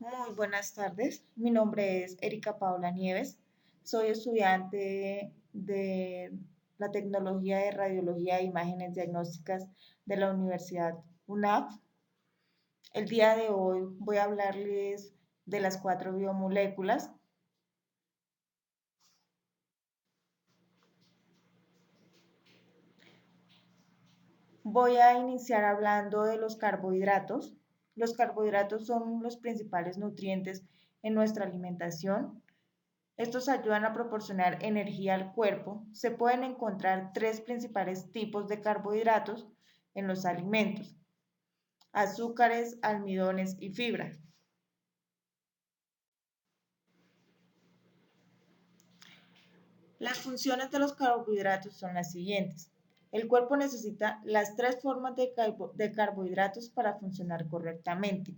Muy buenas tardes. Mi nombre es Erika Paula Nieves. Soy estudiante de la tecnología de radiología e imágenes diagnósticas de la Universidad UNAP. El día de hoy voy a hablarles de las cuatro biomoléculas. Voy a iniciar hablando de los carbohidratos. Los carbohidratos son los principales nutrientes en nuestra alimentación. Estos ayudan a proporcionar energía al cuerpo. Se pueden encontrar tres principales tipos de carbohidratos en los alimentos: azúcares, almidones y fibra. Las funciones de los carbohidratos son las siguientes. El cuerpo necesita las tres formas de carbohidratos para funcionar correctamente.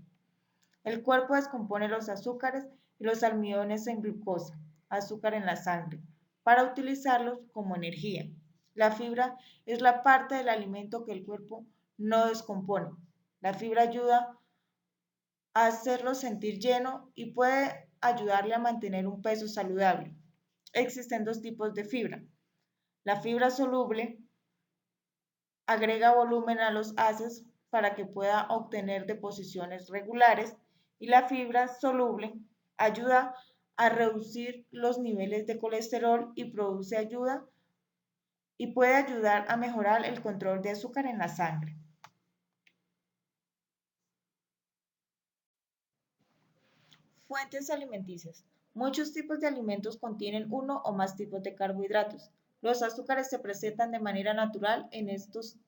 El cuerpo descompone los azúcares y los almidones en glucosa, azúcar en la sangre, para utilizarlos como energía. La fibra es la parte del alimento que el cuerpo no descompone. La fibra ayuda a hacerlo sentir lleno y puede ayudarle a mantener un peso saludable. Existen dos tipos de fibra. La fibra soluble agrega volumen a los haces para que pueda obtener deposiciones regulares, y la fibra soluble ayuda a reducir los niveles de colesterol y produce ayuda y puede ayudar a mejorar el control de azúcar en la sangre. Fuentes alimenticias. Muchos tipos de alimentos contienen uno o más tipos de carbohidratos. Los azúcares se presentan de manera natural en estos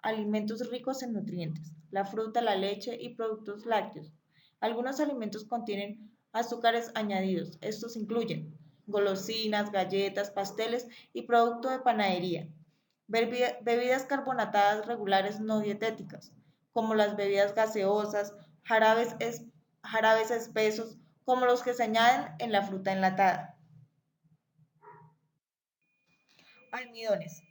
alimentos ricos en nutrientes: la fruta, la leche y productos lácteos. Algunos alimentos contienen azúcares añadidos. Estos incluyen golosinas, galletas, pasteles y productos de panadería. Bebidas carbonatadas regulares no dietéticas, como las bebidas gaseosas, jarabes espesos, como los que se añaden en la fruta enlatada. Almidones.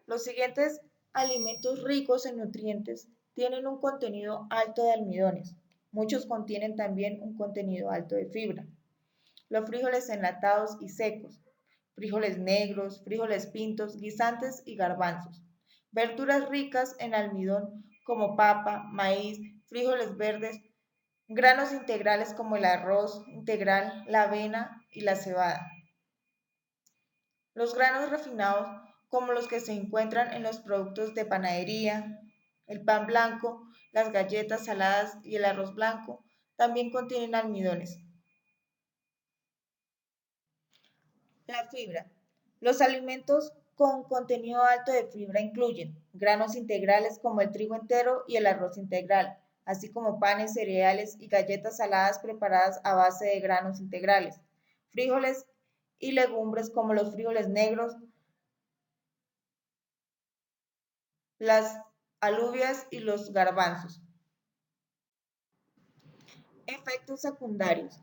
Los siguientes alimentos ricos en nutrientes tienen un contenido alto de almidones. Muchos contienen también un contenido alto de fibra. Los frijoles enlatados y secos, frijoles negros, frijoles pintos, guisantes y garbanzos. Verduras ricas en almidón como papa, maíz, frijoles verdes, granos integrales como el arroz integral, la avena y la cebada. Los granos refinados, como los que se encuentran en los productos de panadería, el pan blanco, las galletas saladas y el arroz blanco, también contienen almidones. La fibra. Los alimentos con contenido alto de fibra incluyen granos integrales como el trigo entero y el arroz integral, así como panes, cereales y galletas saladas preparadas a base de granos integrales, frijoles y legumbres como los frijoles negros, las alubias y los garbanzos. Efectos secundarios.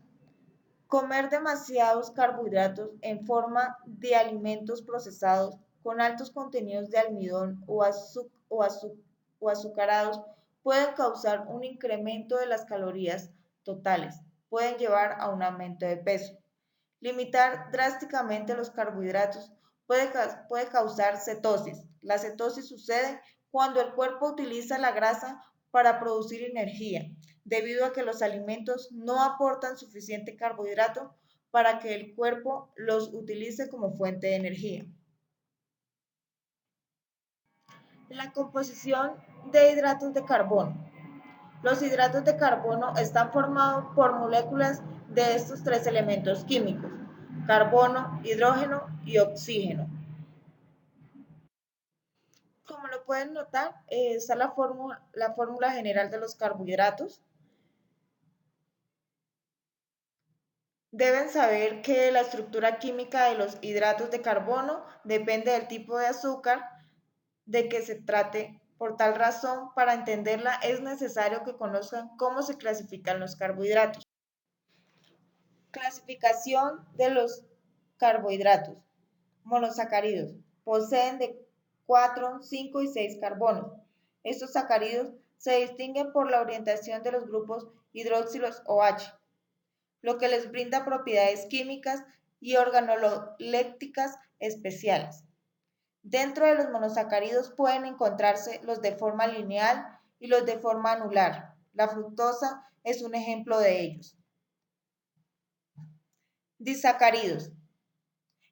Comer demasiados carbohidratos en forma de alimentos procesados con altos contenidos de almidón o azucarados pueden causar un incremento de las calorías totales. Pueden llevar a un aumento de peso. Limitar drásticamente los carbohidratos puede causar cetosis. La cetosis sucede cuando el cuerpo utiliza la grasa para producir energía, debido a que los alimentos no aportan suficiente carbohidrato para que el cuerpo los utilice como fuente de energía. La composición de hidratos de carbono. Los hidratos de carbono están formados por moléculas de estos tres elementos químicos: carbono, hidrógeno y oxígeno. Como lo pueden notar, está la fórmula general de los carbohidratos. Deben saber que la estructura química de los hidratos de carbono depende del tipo de azúcar de que se trate. Por tal razón, para entenderla es necesario que conozcan cómo se clasifican los carbohidratos. Clasificación de los carbohidratos. Monosacáridos. Poseen de 4, 5 y 6 carbonos. Estos sacáridos se distinguen por la orientación de los grupos hidroxilos OH. lo que les brinda propiedades químicas y organolépticas especiales. Dentro de los monosacáridos pueden encontrarse los de forma lineal y los de forma anular. La fructosa es un ejemplo de ellos. Disacáridos.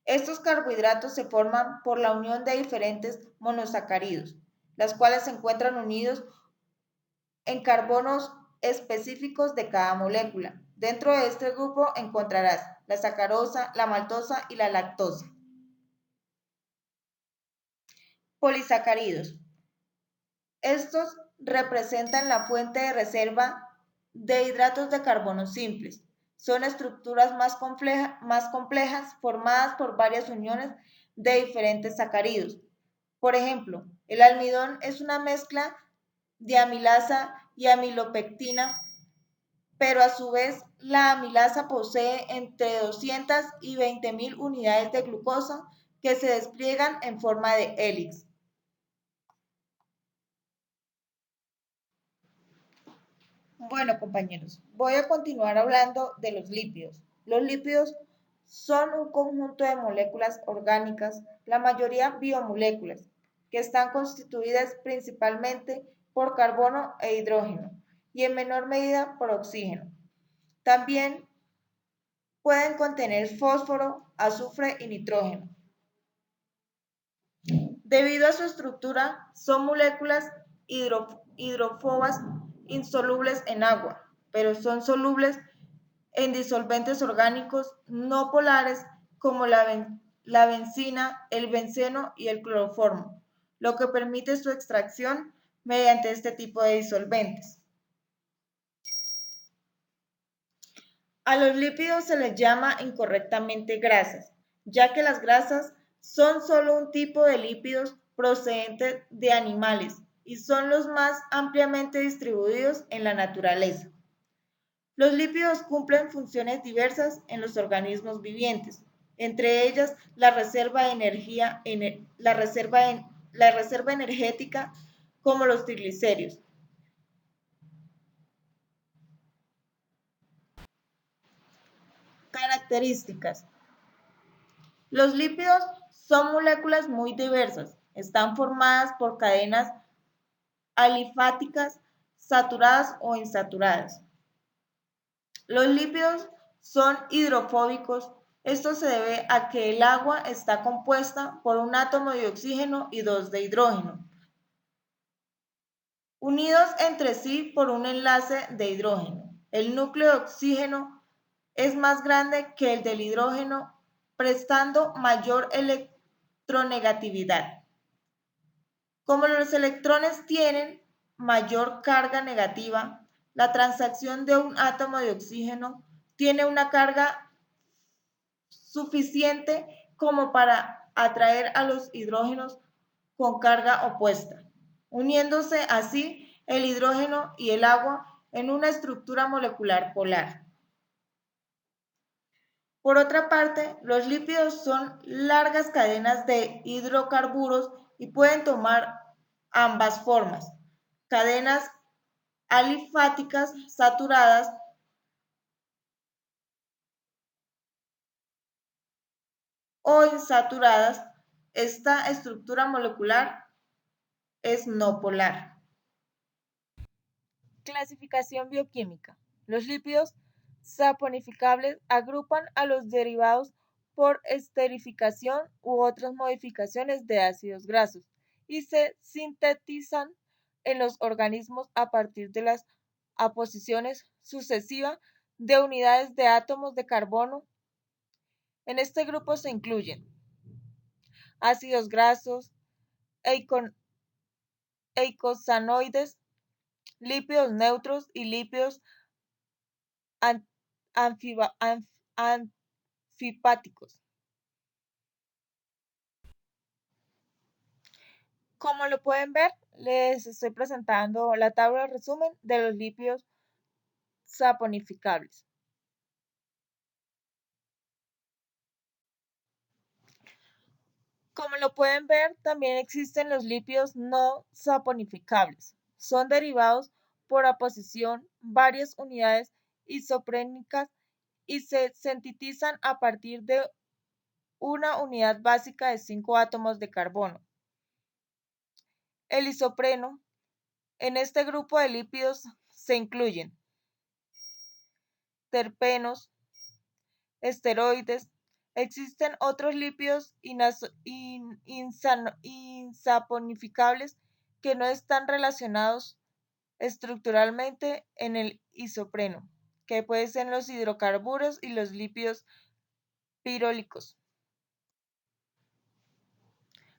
Estos carbohidratos se forman por la unión de diferentes monosacáridos, las cuales se encuentran unidos en carbonos específicos de cada molécula. Dentro de este grupo encontrarás la sacarosa, la maltosa y la lactosa. Polisacáridos. Estos representan la fuente de reserva de hidratos de carbono simples. Son estructuras más complejas formadas por varias uniones de diferentes sacáridos. Por ejemplo, el almidón es una mezcla de amilasa y amilopectina, pero a su vez la amilasa posee entre 200 y 20.000 unidades de glucosa que se despliegan en forma de hélice. Bueno, compañeros, voy a continuar hablando de los lípidos. Los lípidos son un conjunto de moléculas orgánicas, la mayoría biomoléculas, que están constituidas principalmente por carbono e hidrógeno y en menor medida por oxígeno. También pueden contener fósforo, azufre y nitrógeno. Debido a su estructura, son moléculas hidrófobas insolubles en agua, pero son solubles en disolventes orgánicos no polares como la benzina, el benceno y el cloroformo, lo que permite su extracción mediante este tipo de disolventes. A los lípidos se les llama incorrectamente grasas, ya que las grasas son solo un tipo de lípidos procedentes de animales y son los más ampliamente distribuidos en la naturaleza. Los lípidos cumplen funciones diversas en los organismos vivientes, entre ellas la reserva de energía, la reserva energética como los triglicéridos. Características. Los lípidos son moléculas muy diversas. Están formadas por cadenas alifáticas saturadas o insaturadas. Los lípidos son hidrofóbicos. Esto se debe a que el agua está compuesta por un átomo de oxígeno y dos de hidrógeno, unidos entre sí por un enlace de hidrógeno. El núcleo de oxígeno es más grande que el del hidrógeno, prestando mayor electronegatividad. Como los electrones tienen mayor carga negativa, la transacción de un átomo de oxígeno tiene una carga suficiente como para atraer a los hidrógenos con carga opuesta, uniéndose así el hidrógeno y el agua en una estructura molecular polar. Por otra parte, los lípidos son largas cadenas de hidrocarburos y pueden tomar ambas formas: cadenas alifáticas saturadas o insaturadas. Esta estructura molecular es no polar. Clasificación bioquímica. Los lípidos saponificables agrupan a los derivados por esterificación u otras modificaciones de ácidos grasos y se sintetizan en los organismos a partir de las aposiciones sucesivas de unidades de átomos de carbono. En este grupo se incluyen ácidos grasos, eicosanoides, lípidos neutros y lípidos anfipáticos. Como lo pueden ver, les estoy presentando la tabla de resumen de los lípidos saponificables. Como lo pueden ver, también existen los lípidos no saponificables. Son derivados por aposición varias unidades isoprenicas y se sintetizan a partir de una unidad básica de 5 átomos de carbono. El isopreno. En este grupo de lípidos se incluyen terpenos, esteroides. Existen otros lípidos insaponificables que no están relacionados estructuralmente en el isopreno, que pueden ser los hidrocarburos y los lípidos pirólicos.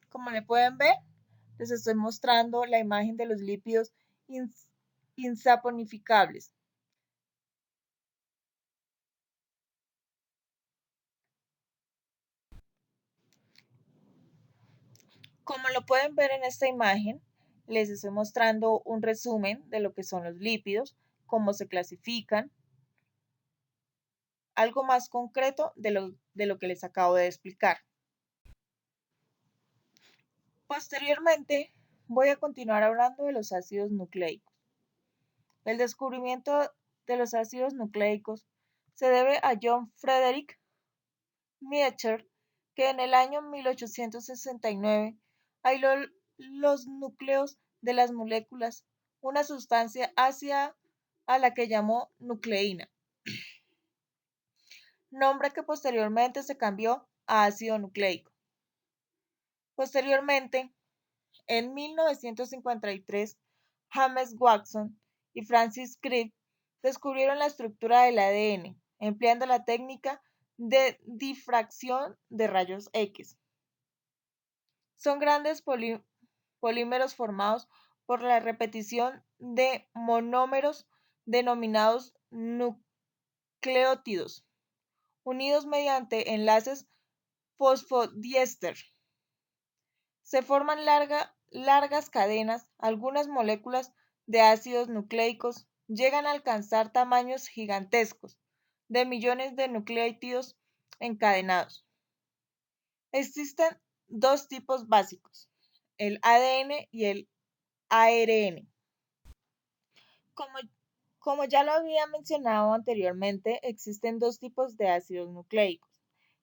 Como le pueden ver, les estoy mostrando la imagen de los lípidos insaponificables. Como lo pueden ver en esta imagen, les estoy mostrando un resumen de lo que son los lípidos, cómo se clasifican, algo más concreto de lo que les acabo de explicar. Posteriormente, voy a continuar hablando de los ácidos nucleicos. El descubrimiento de los ácidos nucleicos se debe a John Frederick Mietcher, que en el año 1869 aisló los núcleos de las moléculas, una sustancia ácida a la que llamó nucleína, nombre que posteriormente se cambió a ácido nucleico. Posteriormente, en 1953, James Watson y Francis Crick descubrieron la estructura del ADN, empleando la técnica de difracción de rayos X. Son grandes polímeros formados por la repetición de monómeros denominados nucleótidos, unidos mediante enlaces fosfodiéster. Se forman largas cadenas. Algunas moléculas de ácidos nucleicos llegan a alcanzar tamaños gigantescos, de millones de nucleótidos encadenados. Existen dos tipos básicos, el ADN y el ARN. Como ya lo había mencionado anteriormente, existen dos tipos de ácidos nucleicos.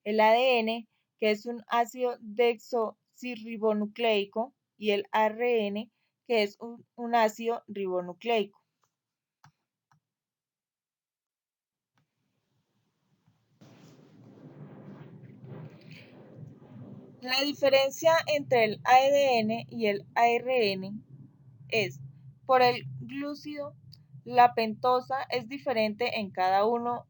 El ADN, que es un ácido desoxirribonucleico, y el ARN, que es un ácido ribonucleico. La diferencia entre el ADN y el ARN es, por el glúcido, la pentosa es diferente en cada uno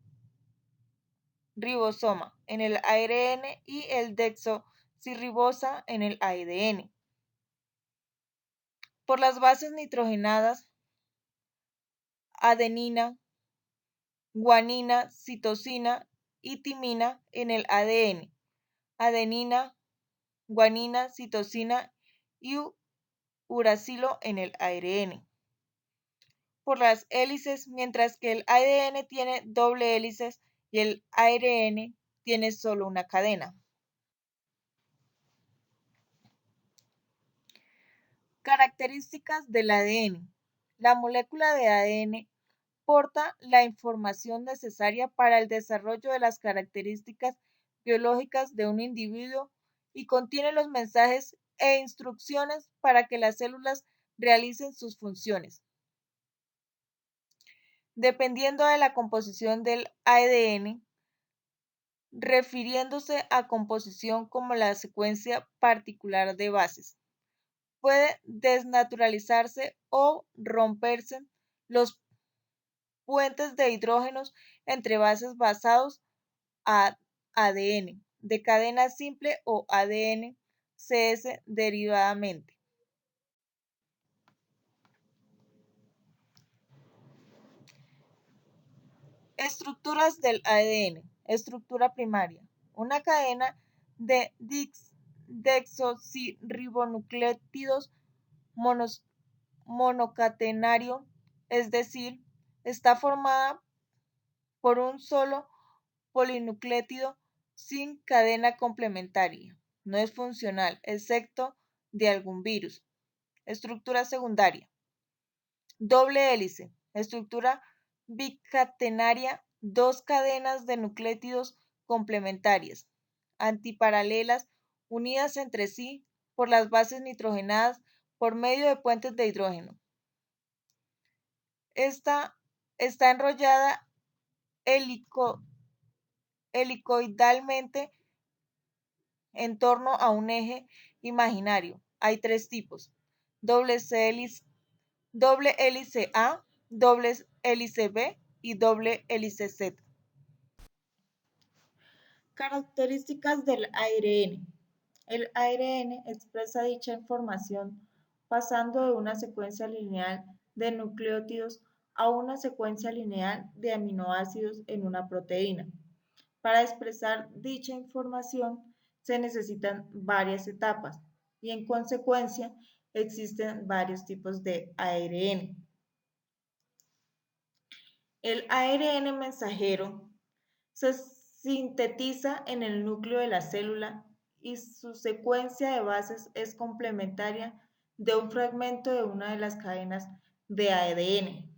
ribosoma en el ARN y el desoxirribosa en el ADN. Por las bases nitrogenadas, adenina, guanina, citosina y timina en el ADN, adenina, guanina, citosina y uracilo en el ARN. Por las hélices, mientras que el ADN tiene doble hélices y el ARN tiene solo una cadena. Características del ADN. La molécula de ADN porta la información necesaria para el desarrollo de las características biológicas de un individuo y contiene los mensajes e instrucciones para que las células realicen sus funciones. Dependiendo de la composición del ADN, refiriéndose a composición como la secuencia particular de bases, puede desnaturalizarse o romperse los puentes de hidrógenos entre bases basados a ADN de cadena simple o ADN CS derivadamente. Estructuras del ADN. Estructura primaria. Una cadena de desoxirribonucleótidos monocatenario, es decir, está formada por un solo polinucleótido sin cadena complementaria. No es funcional, excepto de algún virus. Estructura secundaria. Doble hélice. Estructura bicatenaria dos cadenas de nucleótidos complementarias, antiparalelas, unidas entre sí por las bases nitrogenadas por medio de puentes de hidrógeno. Esta está enrollada helicoidalmente en torno a un eje imaginario. Hay tres tipos: doble hélice A, doble hélice B y doble hélice Z. Características del ARN. El ARN expresa dicha información pasando de una secuencia lineal de nucleótidos a una secuencia lineal de aminoácidos en una proteína. Para expresar dicha información se necesitan varias etapas y en consecuencia existen varios tipos de ARN. El ARN mensajero se sintetiza en el núcleo de la célula y su secuencia de bases es complementaria de un fragmento de una de las cadenas de ADN.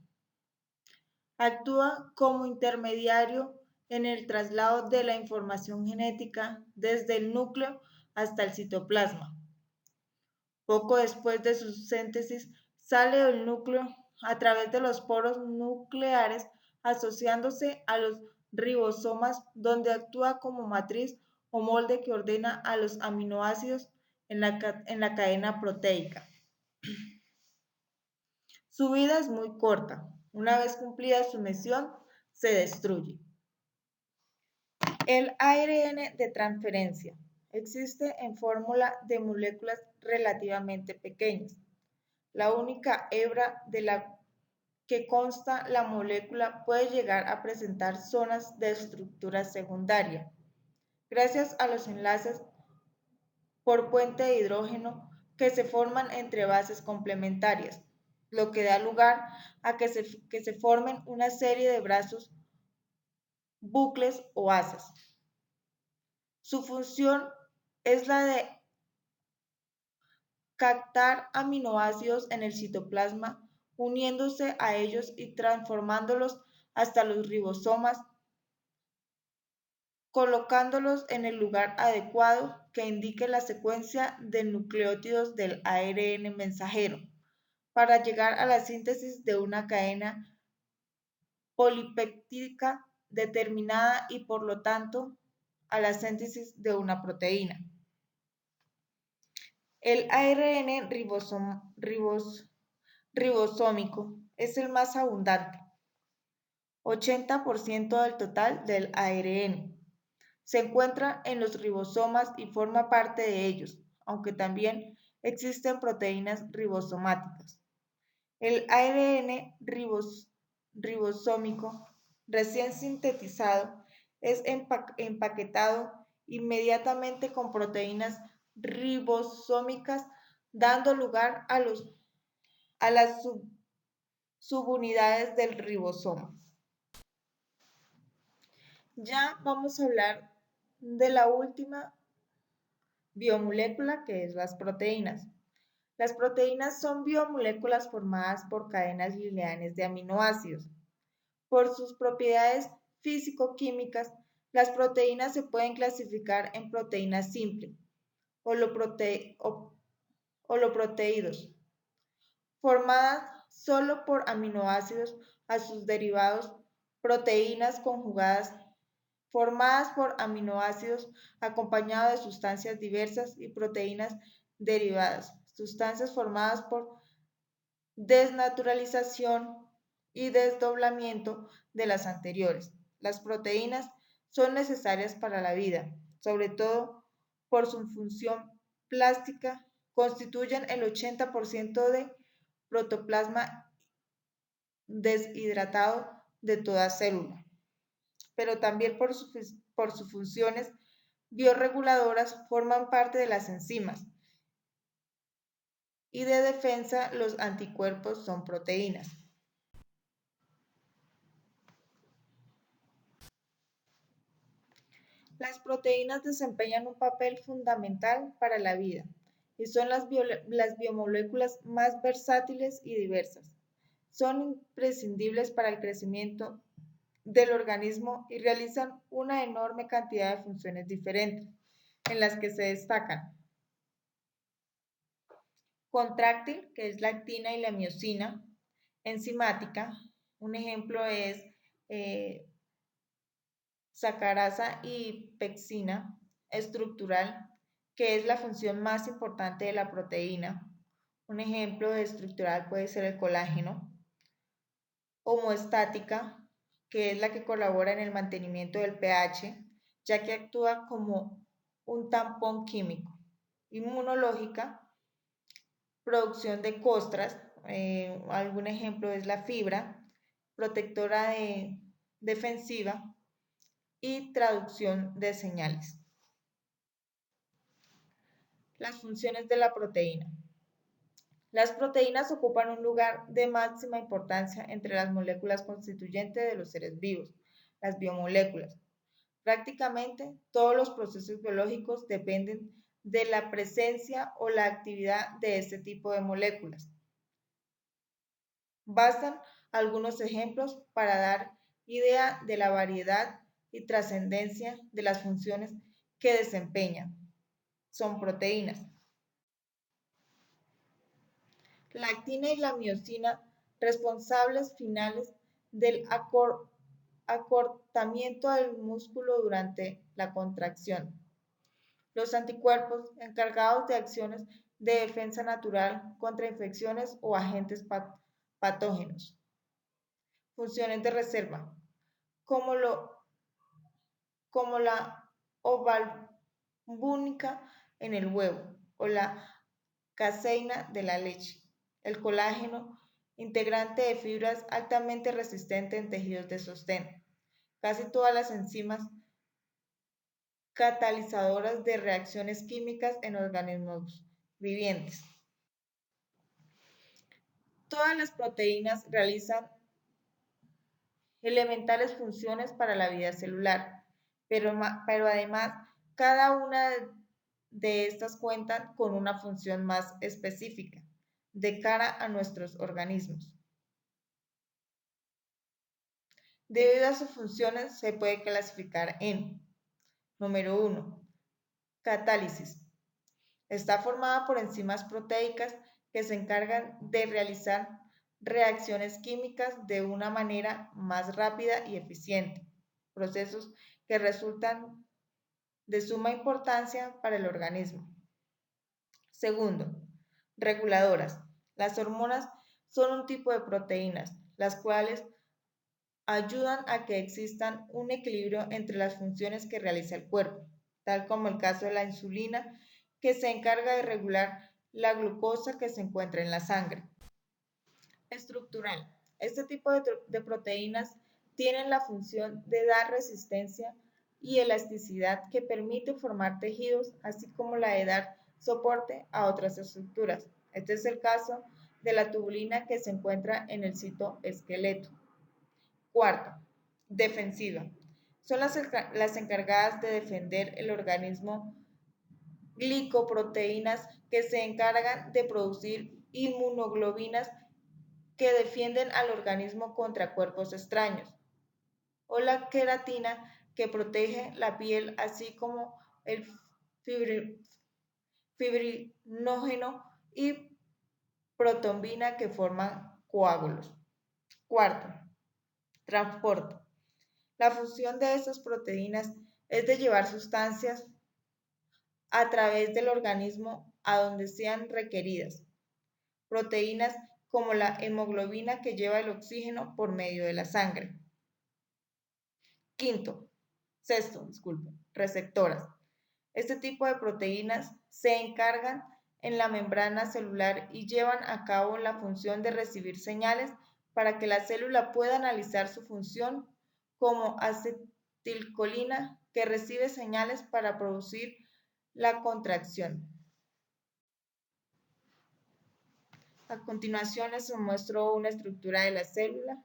Actúa como intermediario en el traslado de la información genética desde el núcleo hasta el citoplasma. Poco después de su síntesis, sale del núcleo a través de los poros nucleares asociándose a los ribosomas, donde actúa como matriz o molde que ordena a los aminoácidos en la cadena proteica. Su vida es muy corta. Una vez cumplida su misión, se destruye. El ARN de transferencia existe en fórmula de moléculas relativamente pequeñas. La única hebra de la que consta la molécula puede llegar a presentar zonas de estructura secundaria, gracias a los enlaces por puente de hidrógeno que se forman entre bases complementarias, lo que da lugar a que se formen una serie de brazos, bucles o asas. Su función es la de captar aminoácidos en el citoplasma, uniéndose a ellos y transformándolos hasta los ribosomas, colocándolos en el lugar adecuado que indique la secuencia de nucleótidos del ARN mensajero, para llegar a la síntesis de una cadena polipeptídica determinada y por lo tanto a la síntesis de una proteína. El ARN ribosómico es el más abundante, 80% del total del ARN. Se encuentra en los ribosomas y forma parte de ellos, aunque también existen proteínas ribosomáticas. El ARN ribosómico recién sintetizado es empaquetado inmediatamente con proteínas ribosómicas, dando lugar a las subunidades del ribosoma. Ya vamos a hablar de la última biomolécula, que es las proteínas. Las proteínas son biomoléculas formadas por cadenas lineales de aminoácidos. Por sus propiedades físico-químicas, las proteínas se pueden clasificar en proteínas simples, holoproteídos, formadas solo por aminoácidos a sus derivados, proteínas conjugadas, formadas por aminoácidos acompañados de sustancias diversas, y proteínas derivadas, sustancias formadas por desnaturalización y desdoblamiento de las anteriores. Las proteínas son necesarias para la vida, sobre todo por su función plástica, constituyen el 80% de protoplasma deshidratado de toda célula, pero también por sus funciones bioreguladoras forman parte de las enzimas, y de defensa los anticuerpos son proteínas. Las proteínas desempeñan un papel fundamental para la vida y son las biomoléculas más versátiles y diversas. Son imprescindibles para el crecimiento, del organismo y realizan una enorme cantidad de funciones diferentes, en las que se destacan contráctil, que es la actina y la miosina, enzimática, un ejemplo es eh, sacarasa y pexina, estructural, que es la función más importante de la proteína. Un ejemplo de estructural puede ser el colágeno. Homoestática, que es la que colabora en el mantenimiento del pH, ya que actúa como un tampón químico. Inmunológica, producción de costras, algún ejemplo es la fibra, protectora defensiva y traducción de señales. Las funciones de la proteína. Las proteínas ocupan un lugar de máxima importancia entre las moléculas constituyentes de los seres vivos, las biomoléculas. Prácticamente todos los procesos biológicos dependen de la presencia o la actividad de este tipo de moléculas. Bastan algunos ejemplos para dar idea de la variedad y trascendencia de las funciones que desempeñan. Son proteínas. La actina y la miosina, responsables finales del acortamiento del músculo durante la contracción. Los anticuerpos, encargados de acciones de defensa natural contra infecciones o agentes patógenos. Funciones de reserva, como, como la ovalbúnica en el huevo o la caseína de la leche. El colágeno, integrante de fibras altamente resistente en tejidos de sostén. Casi todas las enzimas catalizadoras de reacciones químicas en organismos vivientes. Todas las proteínas realizan elementales funciones para la vida celular, pero además cada una de estas cuentan con una función más específica de cara a nuestros organismos. Debido a sus funciones se puede clasificar en, número 1, catálisis. Está formada por enzimas proteicas que se encargan de realizar reacciones químicas de una manera más rápida y eficiente, procesos que resultan de suma importancia para el organismo. Segundo, reguladoras. Las hormonas son un tipo de proteínas, las cuales ayudan a que existan un equilibrio entre las funciones que realiza el cuerpo, tal como el caso de la insulina, que se encarga de regular la glucosa que se encuentra en la sangre. Estructural. Este tipo de proteínas tienen la función de dar resistencia y elasticidad que permite formar tejidos, así como la de dar soporte a otras estructuras. Este es el caso de la tubulina que se encuentra en el citoesqueleto. Cuarto, defensiva. Son las encargadas de defender el organismo, glicoproteínas que se encargan de producir inmunoglobinas que defienden al organismo contra cuerpos extraños, o la queratina que protege la piel, así como el fibrinógeno y protombina que forman coágulos. Cuarto, transporte. La función de estas proteínas es de llevar sustancias a través del organismo a donde sean requeridas. Proteínas como la hemoglobina que lleva el oxígeno por medio de la sangre. Sexto, receptoras. Este tipo de proteínas se encargan en la membrana celular y llevan a cabo la función de recibir señales para que la célula pueda analizar su función, como acetilcolina que recibe señales para producir la contracción. A continuación les muestro una estructura de la célula,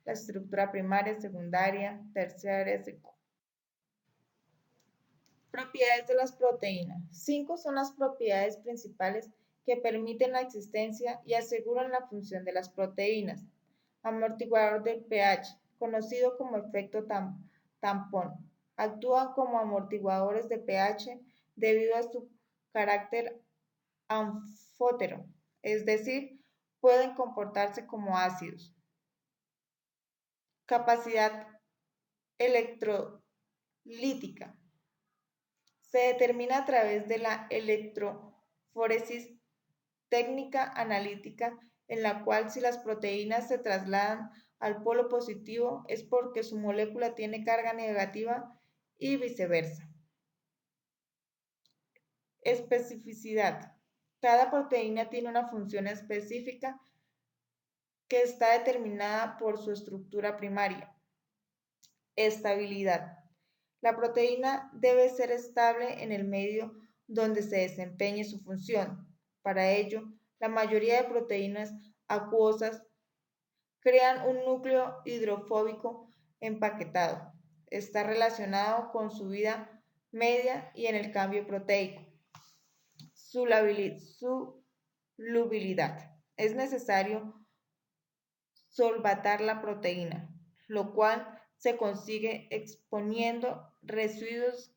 la estructura primaria, secundaria, terciaria, Propiedades de las proteínas. 5 son las propiedades principales que permiten la existencia y aseguran la función de las proteínas. Amortiguador del pH, conocido como efecto tampón. Actúan como amortiguadores de pH debido a su carácter anfótero, es decir, pueden comportarse como ácidos. Capacidad electrolítica. Se determina a través de la electroforesis, técnica analítica en la cual si las proteínas se trasladan al polo positivo es porque su molécula tiene carga negativa y viceversa. Especificidad. Cada proteína tiene una función específica que está determinada por su estructura primaria. Estabilidad. La proteína debe ser estable en el medio donde se desempeñe su función. Para ello, la mayoría de proteínas acuosas crean un núcleo hidrofóbico empaquetado. Está relacionado con su vida media y en el cambio proteico. Solubilidad. Es necesario solvatar la proteína, lo cual se consigue exponiendo residuos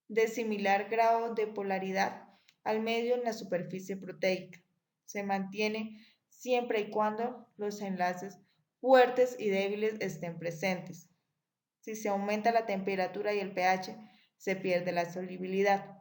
de similar grado de polaridad al medio en la superficie proteica. Se mantiene siempre y cuando los enlaces fuertes y débiles estén presentes. Si se aumenta la temperatura y el pH, se pierde la solubilidad.